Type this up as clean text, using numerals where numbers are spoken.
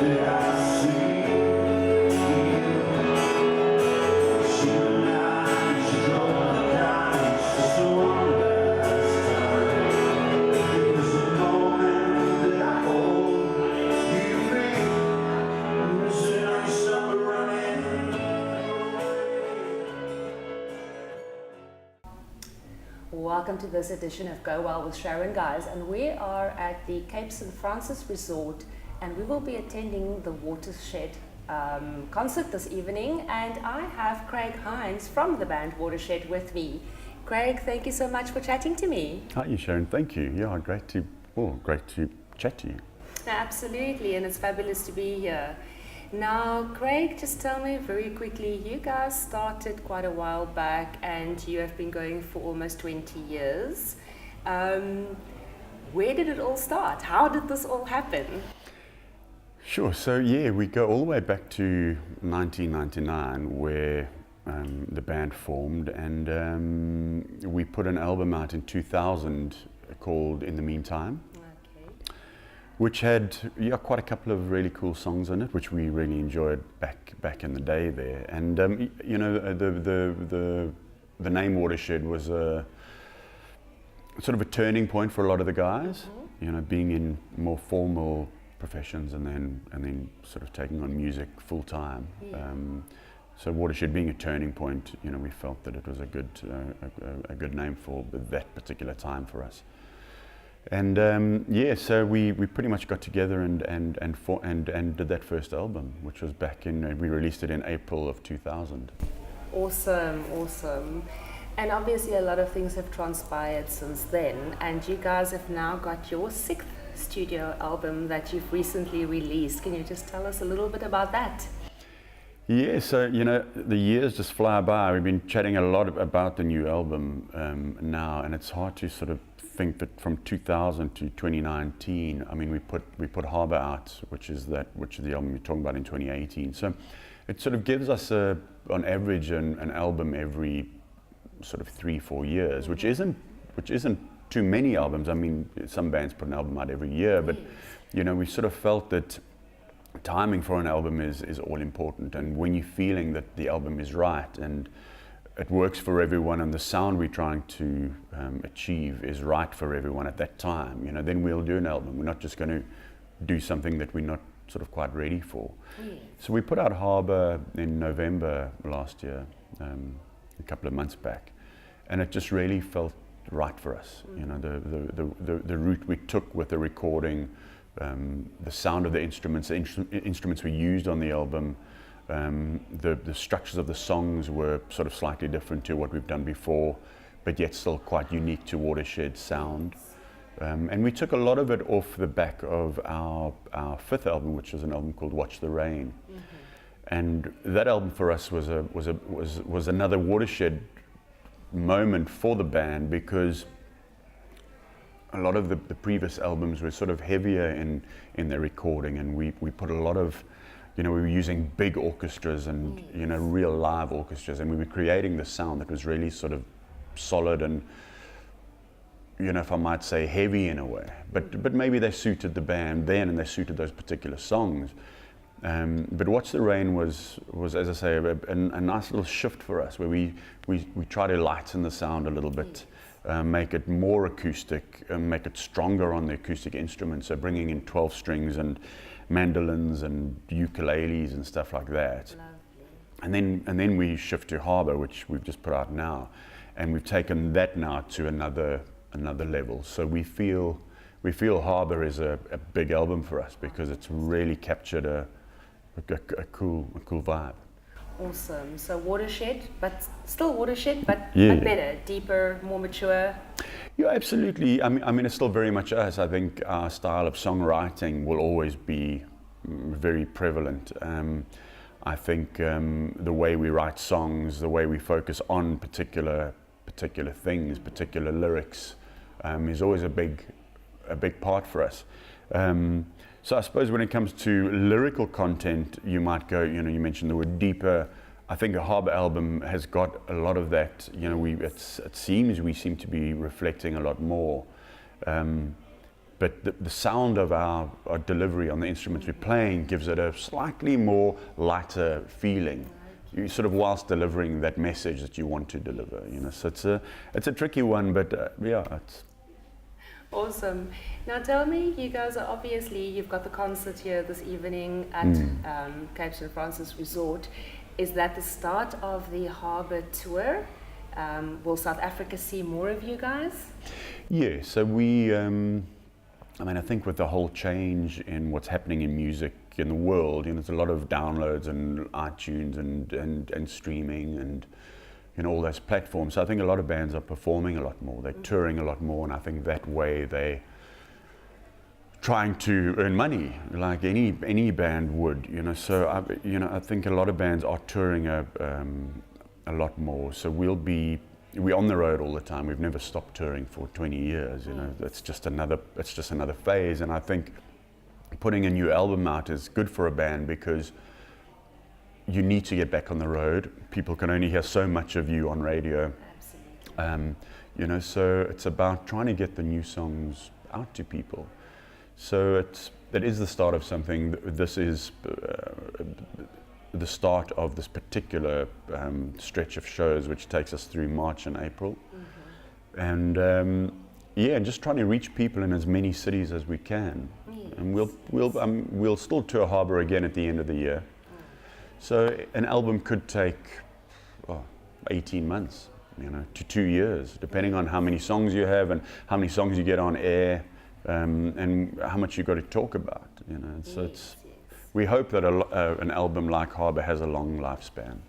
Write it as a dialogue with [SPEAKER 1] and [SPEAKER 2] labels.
[SPEAKER 1] Welcome to this edition of Go Well with Sharon, guys, and we are at the Cape St. Francis Resort, and we will be attending the Watershed concert this evening, and I have Craig Hinds from the band Watershed with me. Craig, thank you so much for chatting to me.
[SPEAKER 2] Hi, Sharon. Thank you. Yeah, great to chat to you.
[SPEAKER 1] Absolutely, and it's fabulous to be here. Now, Craig, just tell me very quickly, you guys started quite a while back and you have been going for almost 20 years. Where did it all start? How did this all happen?
[SPEAKER 2] Sure. So, yeah, we go all the way back to 1999 where the band formed, and we put an album out in 2000 called In the Meantime. Which had quite a couple of really cool songs in it, which we really enjoyed back in the day there. And you know, the name Watershed was a sort of a turning point for a lot of the guys. Mm-hmm. You know, being in more formal professions and then sort of taking on music full time. Yeah. So Watershed being a turning point, you know, we felt that it was a good name for that particular time for us. And so we pretty much got together and did that first album, which was back in, we released it in April of 2000.
[SPEAKER 1] Awesome. And obviously a lot of things have transpired since then, and you guys have now got your 6th studio album that you've recently released. Can you just tell us a little bit about that?
[SPEAKER 2] Yeah, so, you know, the years just fly by. We've been chatting a lot about the new album now, and it's hard to sort of think that from 2000 to 2019, I mean, we put Harbour out, which is the album we're talking about in 2018. So it sort of gives us on average an album every sort of 3-4 years, which isn't too many albums. I mean, some bands put an album out every year, but you know, we sort of felt that timing for an album is all important, and when you're feeling that the album is right and it works for everyone and the sound we're trying to achieve is right for everyone at that time, you know, then we'll do an album. We're not just going to do something that we're not sort of quite ready for. Yes. So we put out Harbour in November last year, a couple of months back, and it just really felt right for us. You know, the route we took with the recording, the sound of the instruments, instruments we used on the album, the structures of the songs were sort of slightly different to what we've done before, but yet still quite unique to Watershed's sound. And we took a lot of it off the back of our 5th album, which is an album called Watch the Rain. Mm-hmm. And that album for us was another Watershed moment for the band, because a lot of the previous albums were sort of heavier in their recording, and we put a lot of, you know, we were using big orchestras and, you know, real live orchestras, and we were creating the sound that was really sort of solid and, you know, if I might say, heavy in a way. But maybe they suited the band then, and they suited those particular songs. But Watch the Rain was as I say, a nice little shift for us, where we try to lighten the sound a little bit, make it more acoustic, make it stronger on the acoustic instruments, so bringing in 12 strings and mandolins and ukuleles and stuff like that. Lovely. And then we shift to Harbour, which we've just put out now, and we've taken that now to another level. So we feel Harbour is a big album for us, because it's really captured a cool vibe.
[SPEAKER 1] Awesome. So Watershed, but still Watershed, but better, deeper, more mature.
[SPEAKER 2] Yeah, absolutely. I mean, it's still very much us. I think our style of songwriting will always be very prevalent. I think the way we write songs, the way we focus on particular things, particular lyrics, is always a big part for us. So I suppose when it comes to lyrical content, you might go, you know, you mentioned the word deeper. I think a Harbour album has got a lot of that. You know, it seems we seem to be reflecting a lot more but the sound of our delivery on the instruments we're playing gives it a slightly more lighter feeling. You sort of whilst delivering that message that you want to deliver, you know. So it's a tricky one, but yeah, it's
[SPEAKER 1] awesome. Now tell me, you guys are obviously, you've got the concert here this evening at Cape St. Francis Resort. Is that the start of the Harbour tour? Will South Africa see more of you guys?
[SPEAKER 2] Yeah, so we, I mean, I think with the whole change in what's happening in music in the world, you know, there's a lot of downloads and iTunes and streaming and, you know, all those platforms. So I think a lot of bands are performing a lot more, they're touring a lot more, and I think that way they're trying to earn money like any band would, you know. So I think a lot of bands are touring a lot more. So we're on the road all the time. We've never stopped touring for 20 years, you know. It's just another phase, and I think putting a new album out is good for a band because you need to get back on the road. People can only hear so much of you on radio.
[SPEAKER 1] Absolutely.
[SPEAKER 2] You know, so it's about trying to get the new songs out to people. So it is the start of something. This is the start of this particular stretch of shows, which takes us through March and April. And yeah, just trying to reach people in as many cities as we can.
[SPEAKER 1] Yes.
[SPEAKER 2] And we'll still tour Harbour again at the end of the year. So an album could take 18 months, you know, to 2 years, depending on how many songs you have and how many songs you get on air, and how much you've got to talk about, you know. So we hope that an album like Harbour has a long lifespan.